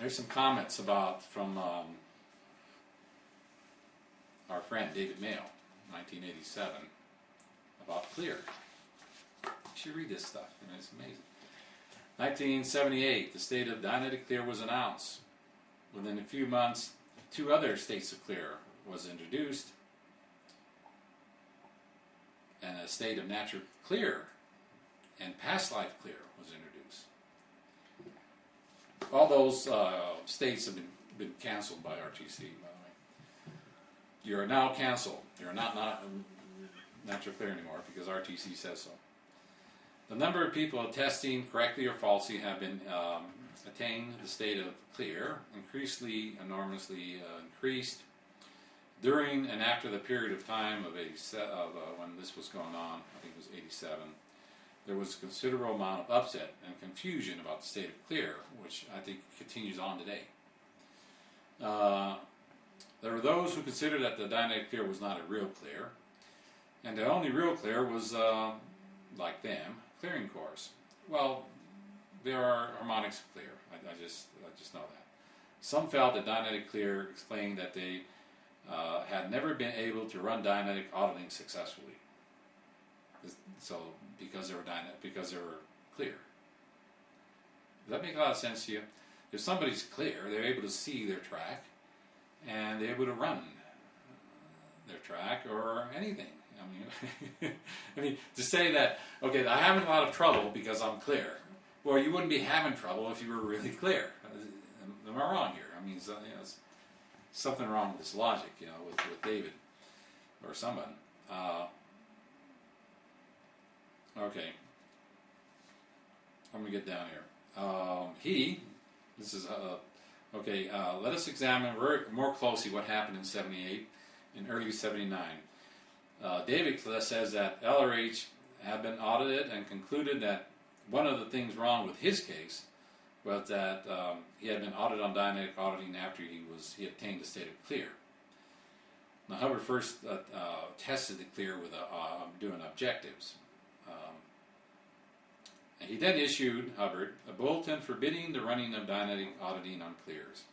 There's some comments from our friend David Mayo, 1987, about clear. You should read this stuff, it's amazing. 1978, the state of Dianetic clear was announced. Within a few months, 2 other states of clear was introduced, and a state of natural clear and past life clear was introduced. All those states have been canceled by RTC, by the way. You are now canceled. You are not natural clear anymore because RTC says so. The number of people attesting correctly or falsely have been attained the state of clear, enormously increased during and after the period of time of when this was going on. I think it was 87. There was a considerable amount of upset and confusion about the state of clear, which I think continues on today. There were those who considered that the Dianetic clear was not a real clear, and the only real clear was, like them, clearing cores. Well, there are harmonics of clear. I just know that. Some felt that Dianetic clear explained that they had never been able to run Dianetic auditing successfully. So because they were clear. Does that make a lot of sense to you? If somebody's clear, they're able to see their track, and they're able to run their track or anything. I mean, to say that, okay, I'm having a lot of trouble because I'm clear. Well, you wouldn't be having trouble if you were really clear. Am I wrong here? I mean, it's something wrong with this logic, with David or someone. Okay. I'm going to get down here. Let us examine more closely what happened in 78 and early 79. David says that LRH had been audited and concluded that one of the things wrong with his case was that he had been audited on Dianetic auditing after he obtained the state of clear. Now, Hubbard first tested the clear with doing objectives. And he then issued, Hubbard, a bulletin forbidding the running of Dianetic auditing on clears.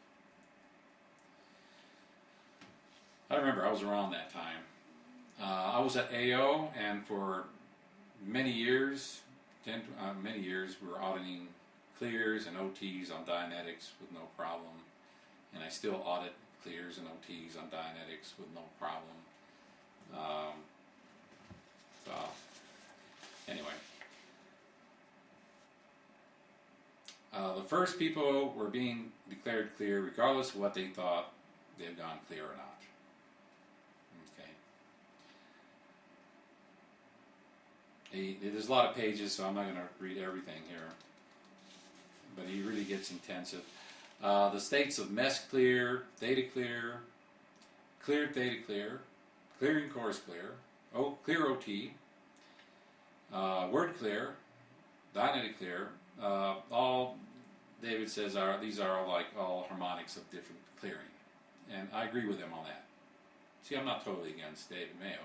I remember I was around that time. I was at AO, and for many years, we were auditing clears and OTs on Dianetics with no problem. And I still audit clears and OTs on Dianetics with no problem. Anyway. The first people were being declared clear regardless of what they thought they had gone clear or not. Okay. There's a lot of pages, so I'm not going to read everything here. But he really gets intensive. The states of MES clear, theta clear, cleared theta clear, clearing cores clear, clear OT, word clear, Dianetic clear, all David says these are like all harmonics of different clearing, and I agree with him on that. See, I'm not totally against David Mayo.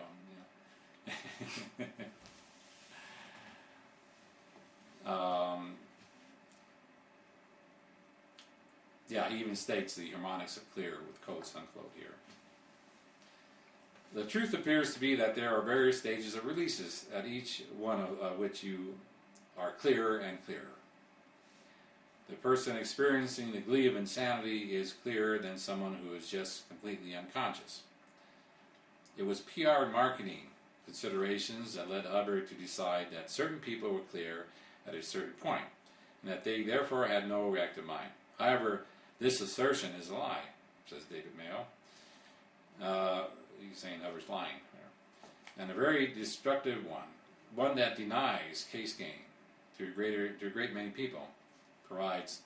Yeah, he even states the harmonics of clear with quotes unquote here. The truth appears to be that there are various stages of releases, at each one of which you are clearer and clearer. The person experiencing the glee of insanity is clearer than someone who is just completely unconscious. It was PR and marketing considerations that led Hubbard to decide that certain people were clear at a certain point, and that they therefore had no reactive mind. However, this assertion is a lie, says David Mayo. He's saying Hubbard's lying there. And a very destructive one that denies case gain to a great many people, provides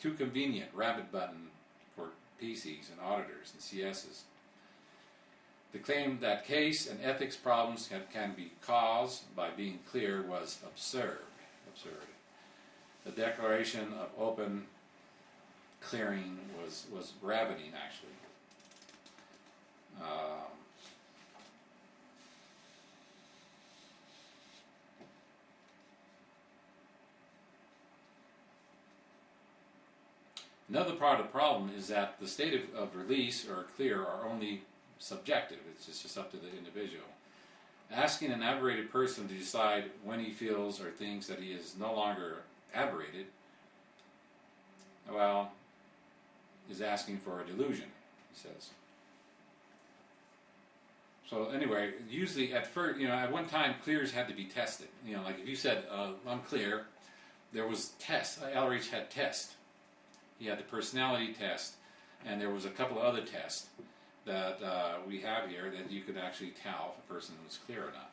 too convenient rabbit button for PCs and auditors and CSs. The claim that case and ethics problems can be caused by being clear was absurd. The declaration of open clearing was ravening, actually. Another part of the problem is that the state of release or clear are only subjective. It's just up to the individual. Asking an aberrated person to decide when he feels or thinks that he is no longer aberrated, well, is asking for a delusion, he says. So anyway, usually at first, at one time, clears had to be tested. Like if you said, I'm clear, there was tests. LRH had tests. He had the personality test, and there was a couple of other tests that we have here that you could actually tell if a person was clear or not.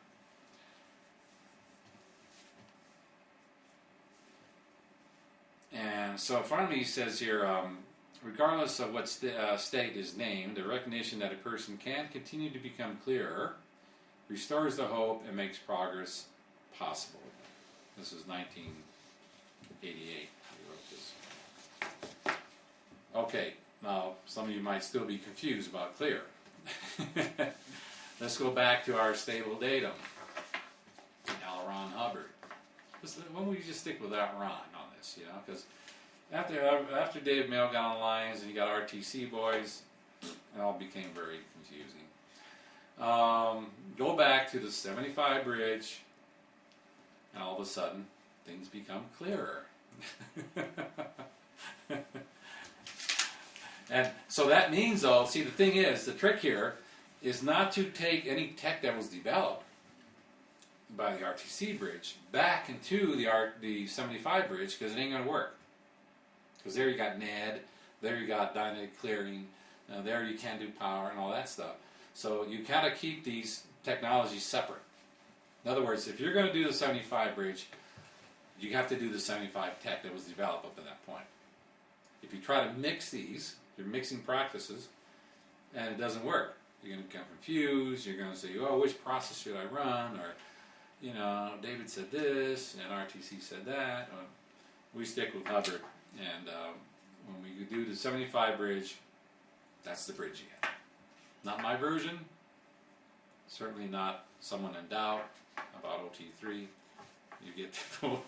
And so finally he says here, regardless of what state is named, the recognition that a person can continue to become clearer restores the hope and makes progress possible. This is 1988 he wrote this. Okay, now some of you might still be confused about clear. Let's go back to our stable datum, L. Ron Hubbard. Why don't we just stick with that Ron on this, because after Dave Mail got on lines and you got RTC boys, it all became very confusing. Go back to the 75 bridge, and all of a sudden, things become clearer. And so that means, though, see, the thing is, the trick here is not to take any tech that was developed by the RTC bridge back into the 75 bridge, because it ain't going to work. Because there you got NED, there you got dynamic clearing, there you can do power and all that stuff. So you kind of keep these technologies separate. In other words, if you're going to do the 75 bridge, you have to do the 75 tech that was developed up to that point. If you try to mix these, you're mixing practices, and it doesn't work. You're going to become confused. You're going to say, oh, which process should I run? Or, David said this, and RTC said that. We stick with Hubbard. And when we do the 75 bridge, that's the bridge you get. Not my version. Certainly not someone in doubt about OT3. You get to